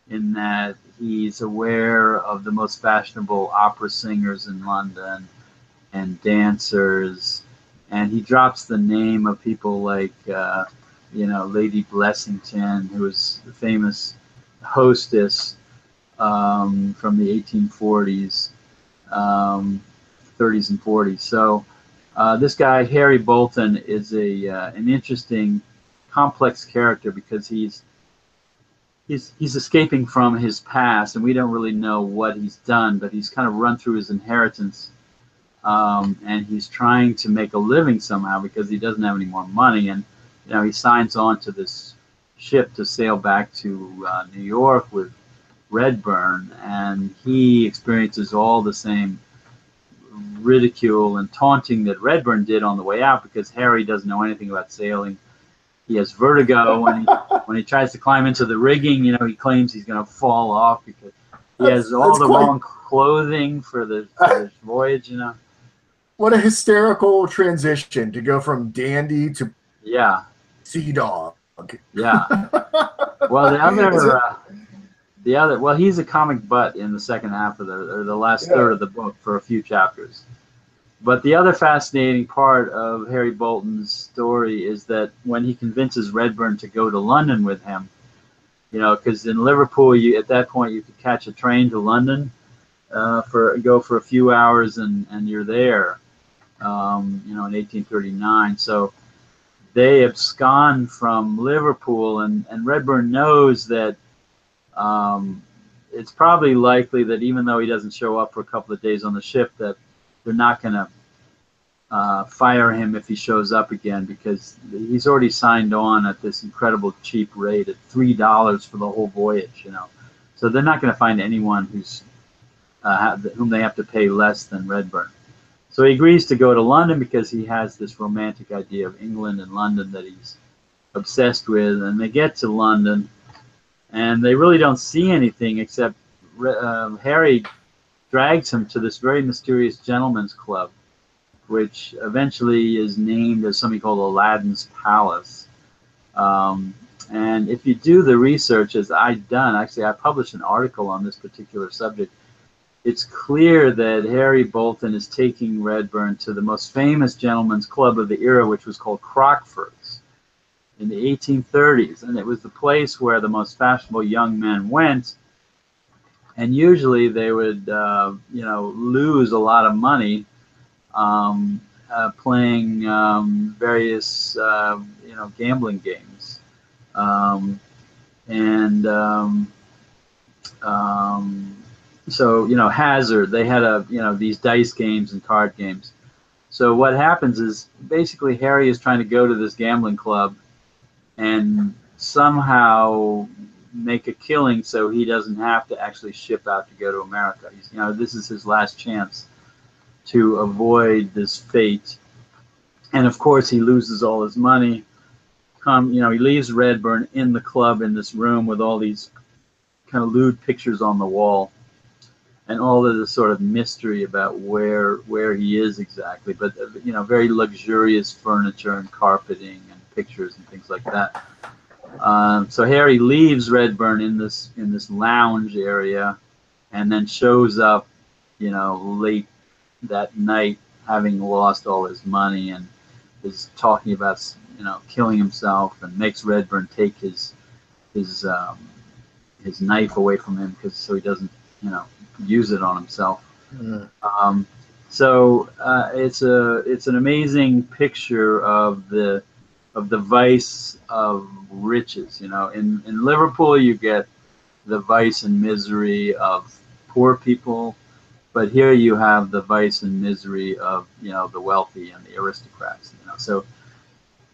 [SPEAKER 2] in that he's aware of the most fashionable opera singers in London and dancers, and he drops the name of people like, you know, Lady Blessington, who was the famous hostess from the 1840s, 30s and 40s. So this guy, Harry Bolton, is an interesting complex character because he's escaping from his past, and we don't really know what he's done, but he's kind of run through his inheritance, and he's trying to make a living somehow because he doesn't have any more money. And he signs on to this ship to sail back to New York with Redburn, and he experiences all the same ridicule and taunting that Redburn did on the way out, because Harry doesn't know anything about sailing. He has vertigo when he tries to climb into the rigging. He claims he's going to fall off because he has all the wrong clothing for the voyage.
[SPEAKER 1] What a hysterical transition to go from dandy to sea dog.
[SPEAKER 2] Yeah. Well, well, he's a comic butt in the second half of the last third of the book for a few chapters. But the other fascinating part of Harry Bolton's story is that when he convinces Redburn to go to London with him, because in Liverpool, at that point you could catch a train to London, go for a few hours, and you're there. In 1839. So they abscond from Liverpool, and Redburn knows that it's probably likely that even though he doesn't show up for a couple of days on the ship, that they're not going to fire him if he shows up again, because he's already signed on at this incredible cheap rate at $3 for the whole voyage. So they're not going to find anyone whom they have to pay less than Redburn. So he agrees to go to London because he has this romantic idea of England and London that he's obsessed with. And they get to London, and they really don't see anything except Harry drags him to this very mysterious gentleman's club, which eventually is named as something called Aladdins Palace. And if you do the research, as I've done, actually I published an article on this particular subject, it's clear that Harry Bolton is taking Redburn to the most famous gentleman's club of the era, which was called Crockford's in the 1830s. And it was the place where the most fashionable young men went. And usually they would, lose a lot of money playing various, gambling games. So, hazard, they had these dice games and card games. So what happens is basically Harry is trying to go to this gambling club and somehow make a killing so he doesn't have to actually ship out to go to America. This is his last chance to avoid this fate. And of course he loses all his money. He leaves Redburn in the club in this room with all these kind of lewd pictures on the wall, and all of this sort of mystery about where he is exactly, but very luxurious furniture and carpeting and pictures and things like that. So Harry leaves Redburn in this lounge area, and then shows up, late that night, having lost all his money, and is talking about killing himself, and makes Redburn take his knife away from him so he doesn't use it on himself. So it's an amazing picture of the vice of riches. In Liverpool you get the vice and misery of poor people, but here you have the vice and misery of the wealthy and the aristocrats. So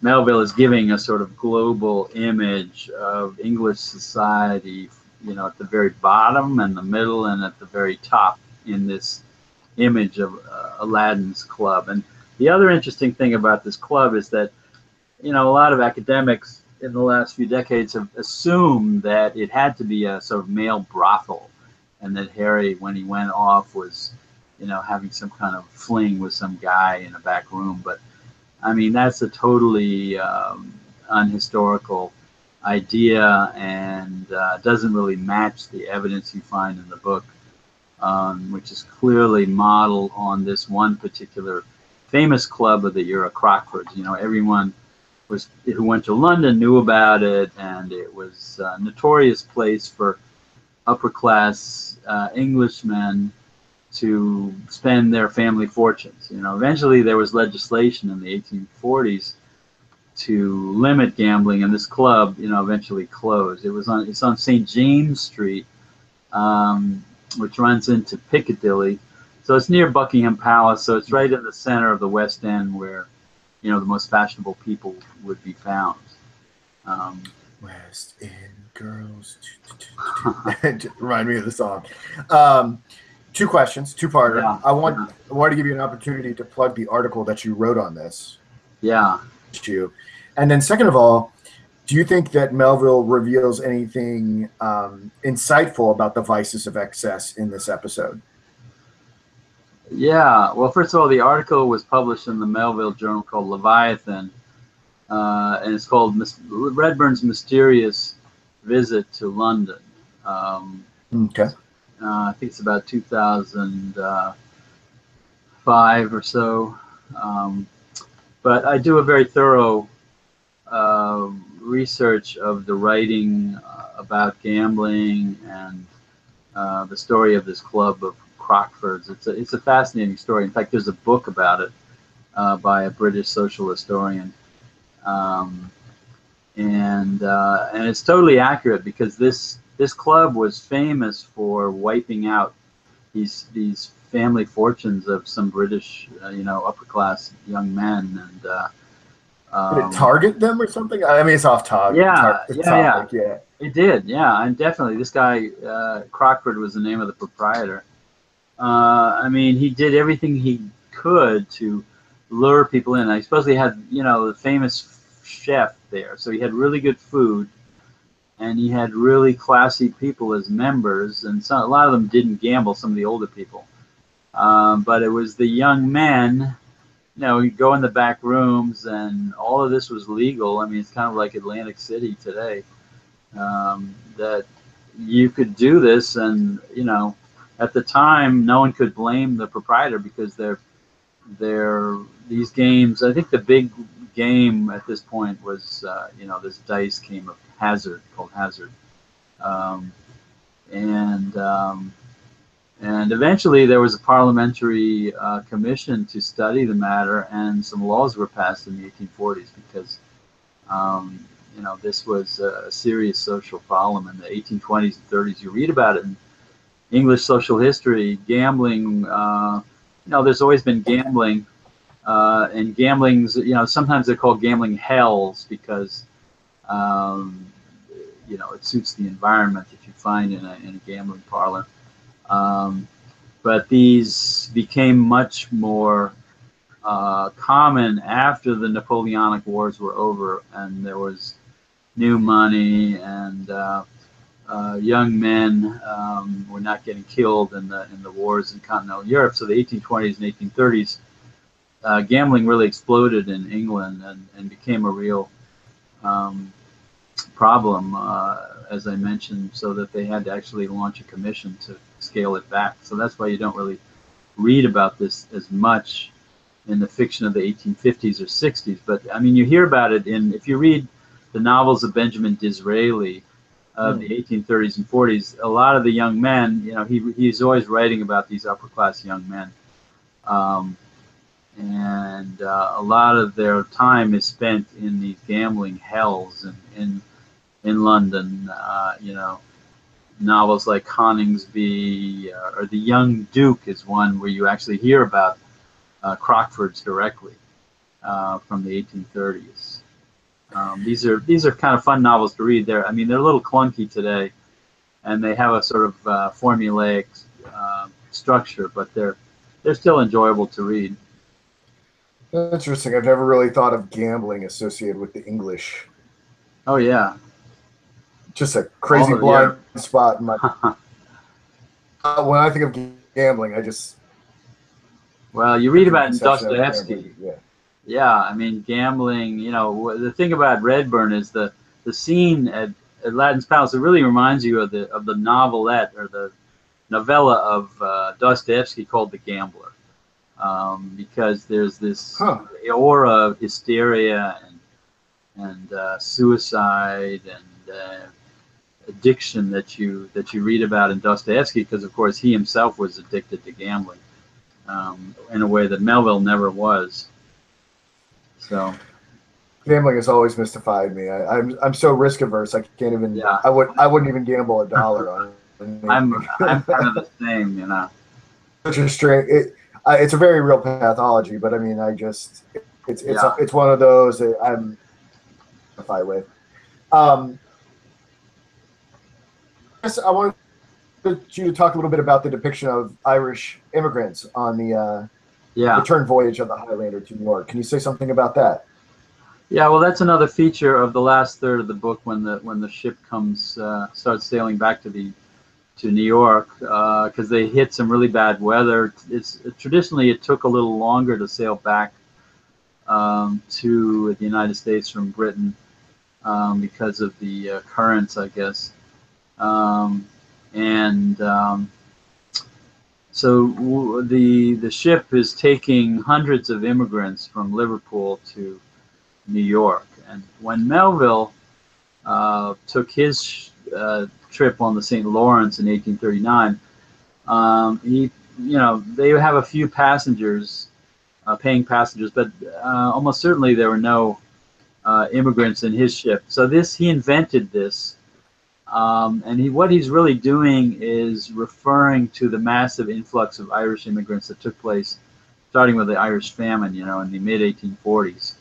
[SPEAKER 2] Melville is giving a sort of global image of English society, at the very bottom and the middle and at the very top in this image of Aladdin's club. And the other interesting thing about this club is that, a lot of academics in the last few decades have assumed that it had to be a sort of male brothel, and that Harry, when he went off, was, having some kind of fling with some guy in a back room. But I mean, that's a totally unhistorical idea, and doesn't really match the evidence you find in the book, which is clearly modeled on this one particular famous club of the era, Crockford's. Everyone who went to London knew about it, and it was a notorious place for upper class Englishmen to spend their family fortunes. Eventually there was legislation in the 1840s to limit gambling, and this club, eventually closed. It's on St. James Street, which runs into Piccadilly. So it's near Buckingham Palace. So it's right in the center of the West End, where the most fashionable people would be found.
[SPEAKER 1] West End girls. Remind me of the song. Two questions, two-parter.
[SPEAKER 2] Yeah.
[SPEAKER 1] I want to give you an opportunity to plug the article that you wrote on this.
[SPEAKER 2] Yeah.
[SPEAKER 1] Issue. And then second of all, do you think that Melville reveals anything insightful about the vices of excess in this episode?
[SPEAKER 2] Yeah. Well, first of all, the article was published in the Melville journal called Leviathan, and it's called Redburn's Mysterious Visit to London.
[SPEAKER 1] Okay.
[SPEAKER 2] I think it's about 2005 or so. But I do a very thorough research of the writing about gambling and the story of this club of Crockfords. It's a fascinating story. In fact, there's a book about it by a British social historian, and it's totally accurate, because this club was famous for wiping out these family fortunes of some British, upper class young men. And
[SPEAKER 1] did it target them or something? I mean, it's off topic.
[SPEAKER 2] Yeah.
[SPEAKER 1] Yeah.
[SPEAKER 2] It did, yeah, and definitely this guy Crockford was the name of the proprietor. I mean, he did everything he could to lure people in. I suppose he had, the famous chef there, so he had really good food, and he had really classy people as members, and a lot of them didn't gamble, some of the older people. But it was the young men, you go in the back rooms, and all of this was legal. I mean, it's kind of like Atlantic City today, that you could do this, and, at the time, no one could blame the proprietor, because these games, I think the big game at this point was, this dice game of hazard, called Hazard. And eventually there was a parliamentary commission to study the matter, and some laws were passed in the 1840s, because, this was a serious social problem in the 1820s and 30s. You read about it in English social history. Gambling, there's always been gambling, and gambling's, sometimes they're called gambling hells, because, it suits the environment that you find in a gambling parlor. But these became much more common after the Napoleonic Wars were over, and there was new money, and young men were not getting killed in the wars in continental Europe. So the 1820s and 1830s, gambling really exploded in England, and became a real problem, as I mentioned, so that they had to actually launch a commission to scale it back. So that's why you don't really read about this as much in the fiction of the 1850s or 60s. But I mean, you hear about it if you read the novels of Benjamin Disraeli of the 1830s and 40s. A lot of the young men, he's always writing about these upper class young men, and a lot of their time is spent in these gambling hells in London. Novels like Coningsby or The Young Duke is one where you actually hear about Crockfords directly from the 1830s. These are kind of fun novels to read. They're a little clunky today, and they have a sort of formulaic structure, but they're still enjoyable to read.
[SPEAKER 1] Interesting. I've never really thought of gambling associated with the English.
[SPEAKER 2] Oh yeah.
[SPEAKER 1] Just a crazy blind spot in my. When I think of gambling, I just.
[SPEAKER 2] Well, you read about it in Dostoevsky.
[SPEAKER 1] Yeah.
[SPEAKER 2] Yeah, I mean, gambling. The thing about Redburn is the scene at Aladdin's Palace. It really reminds you of the novelette or the novella of Dostoevsky called The Gambler, because there's this aura of hysteria and suicide and addiction that you read about in Dostoevsky, because of course he himself was addicted to gambling in a way that Melville never was. So
[SPEAKER 1] Gambling has always mystified me. I'm so risk averse. I can't even.
[SPEAKER 2] Yeah,
[SPEAKER 1] I wouldn't even gamble $1 on anything.
[SPEAKER 2] I'm kind of the same, you know.
[SPEAKER 1] Such a strange. It's a very real pathology, but I mean, I just
[SPEAKER 2] Yeah.
[SPEAKER 1] it's one of those that I'm identified with. Yes, I wanted you to talk a little bit about the depiction of Irish immigrants on the
[SPEAKER 2] Yeah.
[SPEAKER 1] return voyage of the Highlander to New York. Can you say something about that?
[SPEAKER 2] Yeah, well, that's another feature of the last third of the book when the ship comes starts sailing back to New York because they hit some really bad weather. It's traditionally it took a little longer to sail back to the United States from Britain because of the currents, I guess, um, and so the ship is taking hundreds of immigrants from Liverpool to New York, and when Melville took his trip on the St. Lawrence in 1839. He, they have a few passengers, paying passengers, but almost certainly there were no immigrants in his ship. So he invented this, and what he's really doing is referring to the massive influx of Irish immigrants that took place, starting with the Irish famine, in the mid 1840s.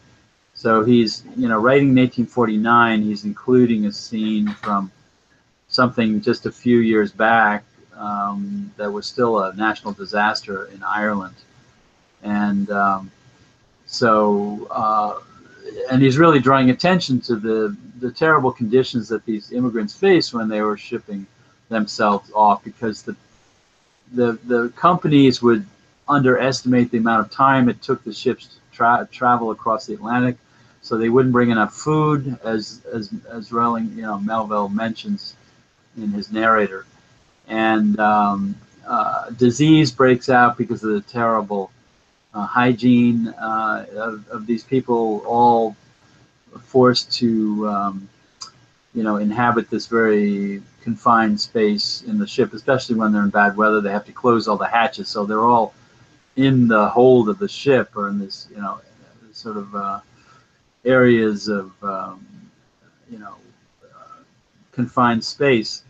[SPEAKER 2] So he's, writing in 1849, he's including a scene from something just a few years back that was still a national disaster in Ireland. And and he's really drawing attention to the terrible conditions that these immigrants faced when they were shipping themselves off, because the companies would underestimate the amount of time it took the ships to travel across the Atlantic, so they wouldn't bring enough food, as Melville mentions in his narrator, and disease breaks out because of the terrible hygiene of these people, all forced to inhabit this very confined space in the ship, especially when they're in bad weather. They have to close all the hatches, so they're all in the hold of the ship, or in this sort of areas of confined space.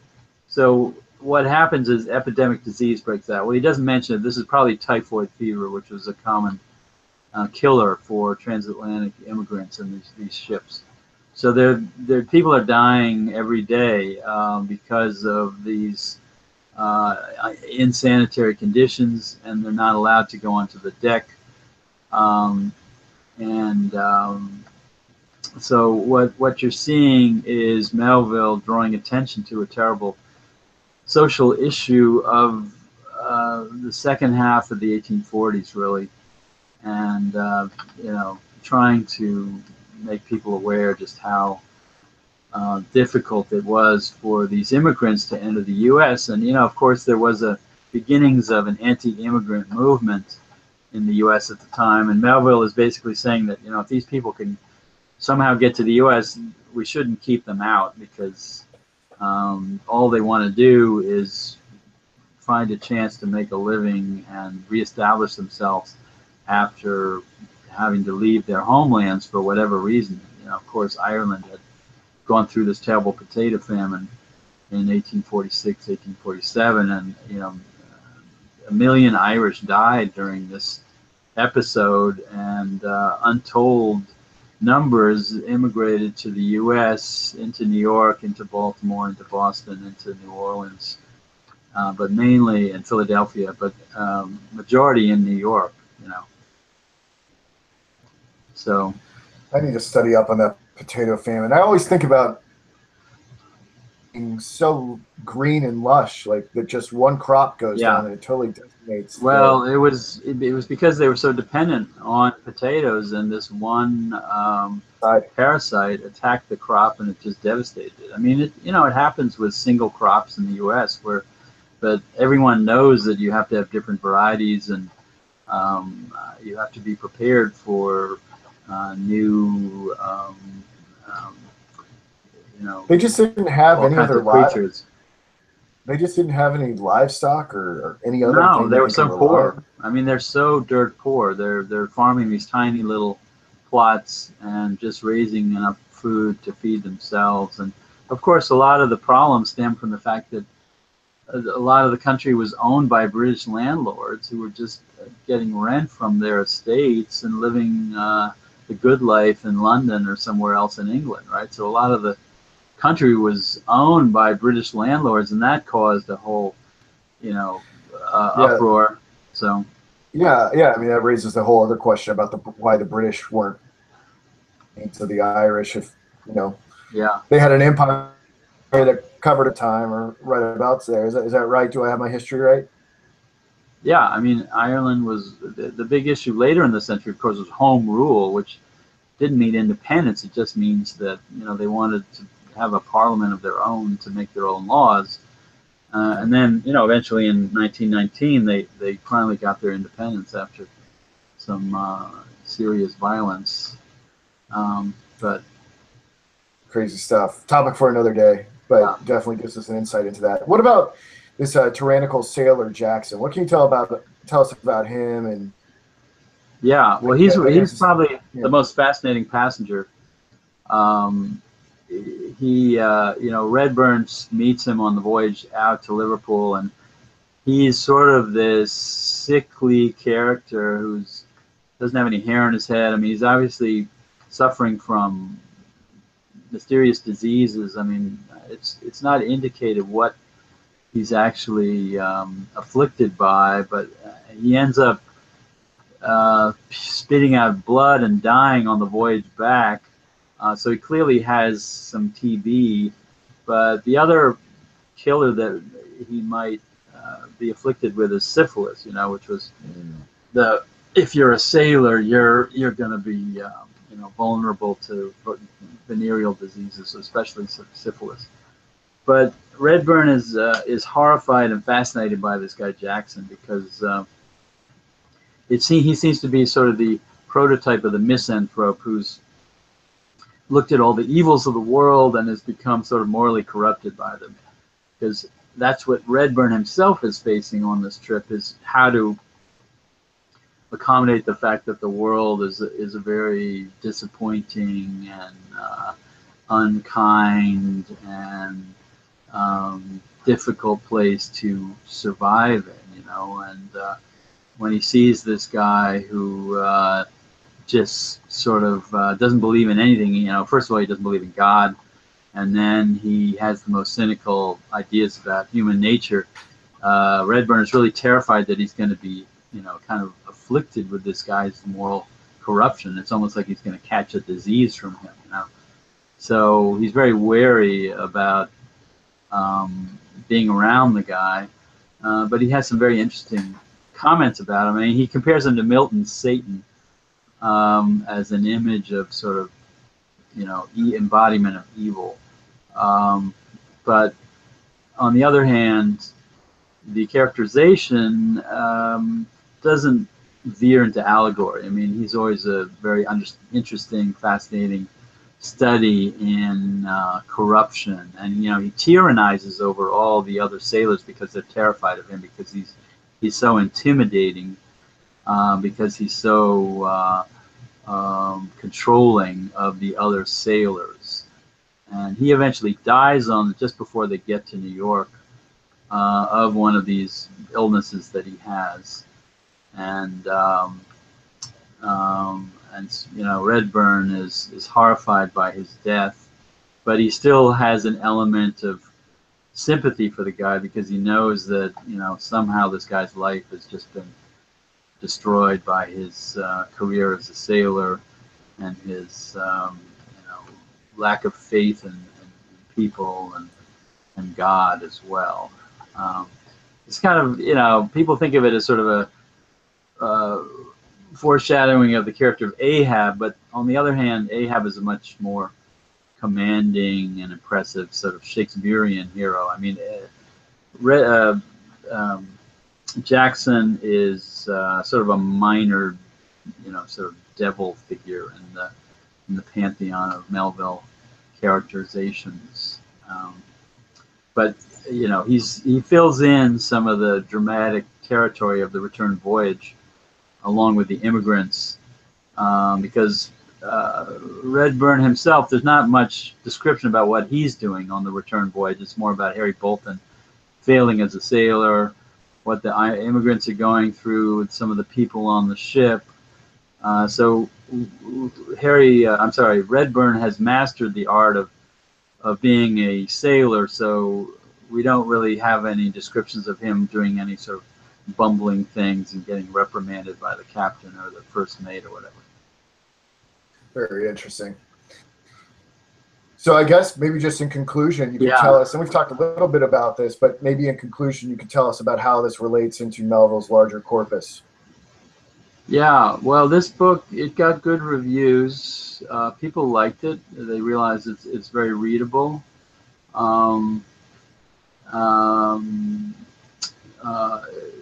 [SPEAKER 2] So what happens is epidemic disease breaks out. Well, he doesn't mention it. This is probably typhoid fever, which was a common killer for transatlantic immigrants in these ships. So people are dying every day because of these insanitary conditions, and they're not allowed to go onto the deck. So what you're seeing is Melville drawing attention to a terrible social issue of the second half of the 1840s, really, and trying to make people aware just how difficult it was for these immigrants to enter the U.S. And of course, there was a beginnings of an anti-immigrant movement in the U.S. at the time, and Melville is basically saying that if these people can somehow get to the U.S., we shouldn't keep them out, because all they want to do is find a chance to make a living and reestablish themselves after having to leave their homelands for whatever reason. Of course, Ireland had gone through this terrible potato famine in 1846, 1847, and 1 million Irish died during this episode, and untold numbers immigrated to the U.S., into New York, into Baltimore, into Boston, into New Orleans, but mainly in Philadelphia, but majority in New York. So
[SPEAKER 1] I need to study up on that potato famine. I always think about being so green and lush, like that just one crop goes down and it totally decimates.
[SPEAKER 2] Well, it was because they were so dependent on potatoes, and this one parasite attacked the crop, and it just devastated it. I mean, it happens with single crops in the U.S. but everyone knows that you have to have different varieties, and you have to be prepared for new
[SPEAKER 1] they just didn't have any other
[SPEAKER 2] creatures.
[SPEAKER 1] They just didn't have any livestock or any other thing.
[SPEAKER 2] No, they were so poor. I mean, they're so dirt poor. They're farming these tiny little plots and just raising enough food to feed themselves. And of course, a lot of the problems stem from the fact that a lot of the country was owned by British landlords who were just getting rent from their estates and living the good life in London or somewhere else in England, right? So a lot of the country was owned by British landlords, and that caused a whole, uproar. So
[SPEAKER 1] yeah. I mean, that raises a whole other question about why the British weren't to the Irish. If they had an empire that covered a time, or right about there. Is that right? Do I have my history right?
[SPEAKER 2] yeah, I mean, Ireland was the big issue later in the century, of course, was home rule, which didn't mean independence. It just means that they wanted to have a parliament of their own to make their own laws. And then eventually in 1919 they finally got their independence after some serious violence. But
[SPEAKER 1] crazy stuff. Topic for another day, but definitely gives us an insight into that. What about this tyrannical sailor Jackson? What can you tell us about him? And
[SPEAKER 2] yeah, well, he's probably the most fascinating passenger. Redburn meets him on the voyage out to Liverpool, and he's sort of this sickly character who doesn't have any hair in his head. I mean, he's obviously suffering from mysterious diseases. I mean, it's not indicated what he's actually afflicted by, but he ends up spitting out blood and dying on the voyage back. So he clearly has some TB, but the other killer that he might be afflicted with is syphilis, which was if you're a sailor, you're going to be vulnerable to venereal diseases, especially syphilis. But Redburn is horrified and fascinated by this guy Jackson because he seems to be sort of the prototype of the misanthrope who's looked at all the evils of the world and has become sort of morally corrupted by them. Because that's what Redburn himself is facing on this trip, is how to accommodate the fact that the world is a very disappointing and unkind and difficult place to survive in, and when he sees this guy who just sort of doesn't believe in anything, first of all, he doesn't believe in God, and then he has the most cynical ideas about human nature. Redburn is really terrified that he's going to be, kind of afflicted with this guy's moral corruption. It's almost like he's going to catch a disease from him, So he's very wary about being around the guy, but he has some very interesting comments about him. I mean, he compares him to Milton's Satan as an image of sort of, embodiment of evil. But on the other hand, the characterization doesn't veer into allegory. I mean, he's always a very interesting, fascinating study in corruption, and he tyrannizes over all the other sailors because they're terrified of him, because he's so intimidating, because he's so controlling of the other sailors. And he eventually dies just before they get to New York of one of these illnesses that he has. And Redburn is horrified by his death, but he still has an element of sympathy for the guy, because he knows that somehow this guy's life has just been destroyed by his career as a sailor and his lack of faith in people and God as well. It's kind of, people think of it as sort of a foreshadowing of the character of Ahab, but on the other hand, Ahab is a much more commanding and impressive sort of Shakespearean hero. I mean, Jackson is sort of a minor, sort of devil figure in the pantheon of Melville characterizations. But he fills in some of the dramatic territory of the return voyage, along with the immigrants, because Redburn himself, there's not much description about what he's doing on the return voyage. It's more about Harry Bolton failing as a sailor, what the immigrants are going through with some of the people on the ship. So Redburn has mastered the art of being a sailor, so we don't really have any descriptions of him doing any sort of bumbling things and getting reprimanded by the captain or the first mate or whatever.
[SPEAKER 1] Very interesting. So I guess maybe just in conclusion, you can tell us, and we've talked a little bit about this, but maybe in conclusion, you can tell us about how this relates into Melville's larger corpus.
[SPEAKER 2] Yeah, well, this book, it got good reviews. People liked it. They realized it's very readable.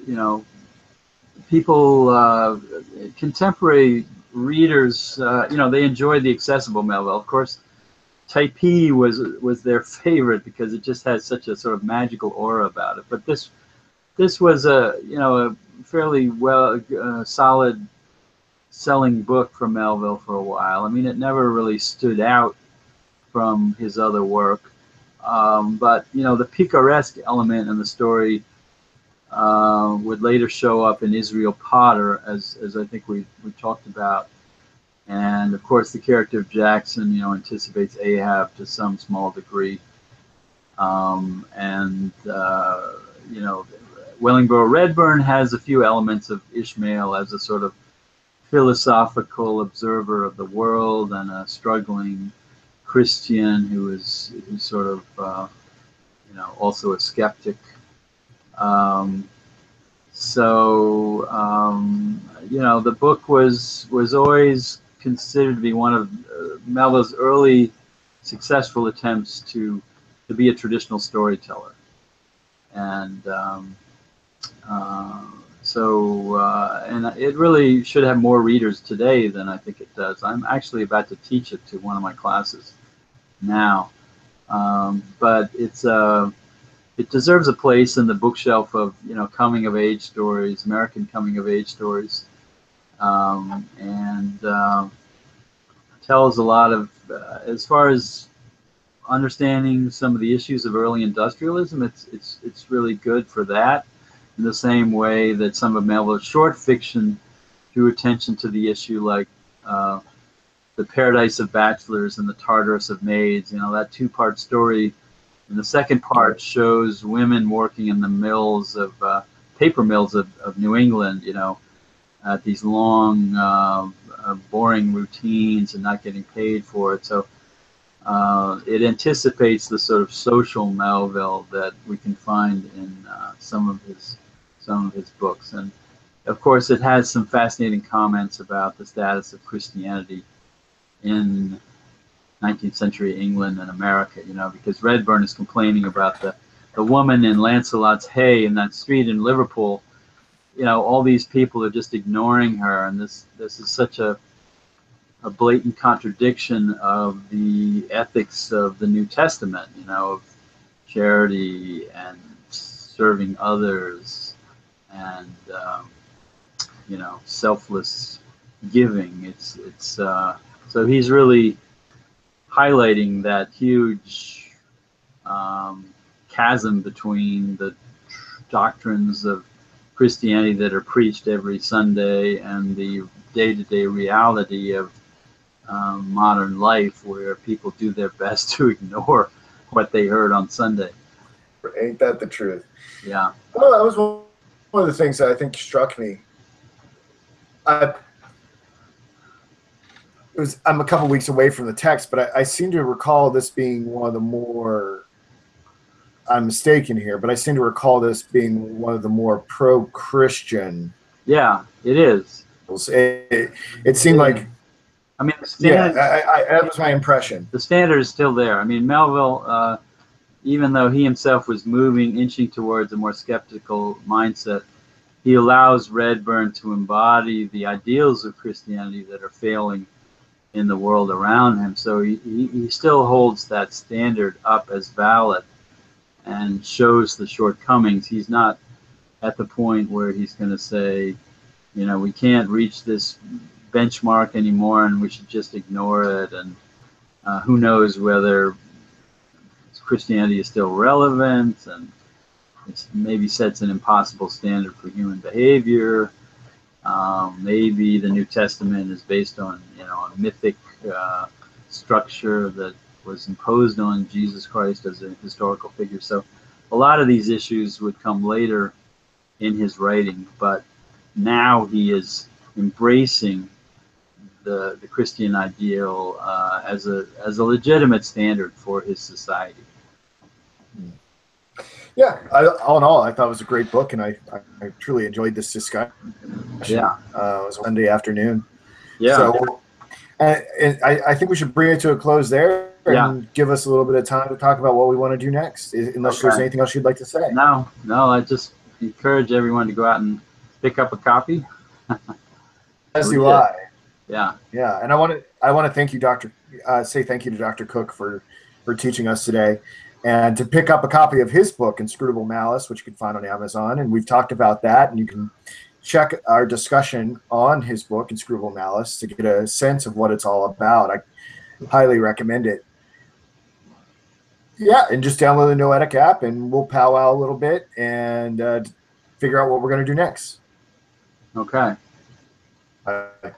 [SPEAKER 2] You know, people, contemporary readers, you know, they enjoyed the accessible Melville. Of course, Typee was their favorite because it just has such a sort of magical aura about it. But this was a fairly solid selling book for Melville for a while. I mean, it never really stood out from his other work, but you know, the picaresque element in the story would later show up in Israel Potter, as I think we talked about. And of course, the character of Jackson, you know, anticipates Ahab to some small degree. You know, Wellingborough Redburn has a few elements of Ishmael as a sort of philosophical observer of the world and a struggling Christian who's sort of, you know, also a skeptic. You know, the book was always considered to be one of Melville's early successful attempts to be a traditional storyteller, and and it really should have more readers today than I think it does. I'm actually about to teach it to one of my classes now, but it deserves a place in the bookshelf of, you know, coming of age stories, American coming of age stories, and tells a lot of, as far as understanding some of the issues of early industrialism, it's really good for that. In the same way that some of Melville's short fiction drew attention to the issue, like The Paradise of Bachelors and The Tartarus of Maids. You know, that two-part story. And the second part shows women working in the mills of paper mills of New England, you know, at these long, boring routines and not getting paid for it. So it anticipates the sort of social Melville that we can find in some of his books. And of course, it has some fascinating comments about the status of Christianity in 19th century England and America, you know, because Redburn is complaining about the woman in Lancelot's Hay in that street in Liverpool. You know, all these people are just ignoring her, and this is such a blatant contradiction of the ethics of the New Testament, you know, of charity and serving others and you know, selfless giving. So he's really highlighting that huge chasm between the doctrines of Christianity that are preached every Sunday and the day-to-day reality of modern life, where people do their best to ignore what they heard on Sunday.
[SPEAKER 1] Ain't that the truth?
[SPEAKER 2] Yeah.
[SPEAKER 1] Well, that was one of the things that I think struck me. I'm a couple weeks away from the text, but I seem to recall this being one of the more, I'm mistaken here, but I seem to recall this being one of the more pro-Christian.
[SPEAKER 2] Yeah, it is.
[SPEAKER 1] It seemed like,
[SPEAKER 2] I mean, that
[SPEAKER 1] was my impression.
[SPEAKER 2] The standard is still there. I mean, Melville, even though he himself was inching towards a more skeptical mindset, he allows Redburn to embody the ideals of Christianity that are failing in the world around him. So he still holds that standard up as valid and shows the shortcomings. He's not at the point where he's going to say, you know, we can't reach this benchmark anymore, and we should just ignore it. And who knows whether Christianity is still relevant, and it maybe sets an impossible standard for human behavior. Maybe the New Testament is based on, a mythic structure that was imposed on Jesus Christ as a historical figure. So a lot of these issues would come later in his writing, but now he is embracing the Christian ideal as a legitimate standard for his society.
[SPEAKER 1] Yeah, all in all, I thought it was a great book, and I truly enjoyed this discussion.
[SPEAKER 2] Yeah.
[SPEAKER 1] It was a Sunday afternoon.
[SPEAKER 2] Yeah.
[SPEAKER 1] So and I think we should bring it to a close there and give us a little bit of time to talk about what we want to do next, unless there's anything else you'd like to say.
[SPEAKER 2] No, I just encourage everyone to go out and pick up a copy.
[SPEAKER 1] As do I.
[SPEAKER 2] Yeah.
[SPEAKER 1] Yeah, and I want to thank you, say thank you to Dr. Cook for teaching us today, and to pick up a copy of his book, Inscrutable Malice, which you can find on Amazon. And we've talked about that, and you can check our discussion on his book, Inscrutable Malice, to get a sense of what it's all about. I highly recommend it. Yeah, and just download the Noetic app, and we'll powwow a little bit and figure out what we're going to do next.
[SPEAKER 2] Okay.
[SPEAKER 1] Bye.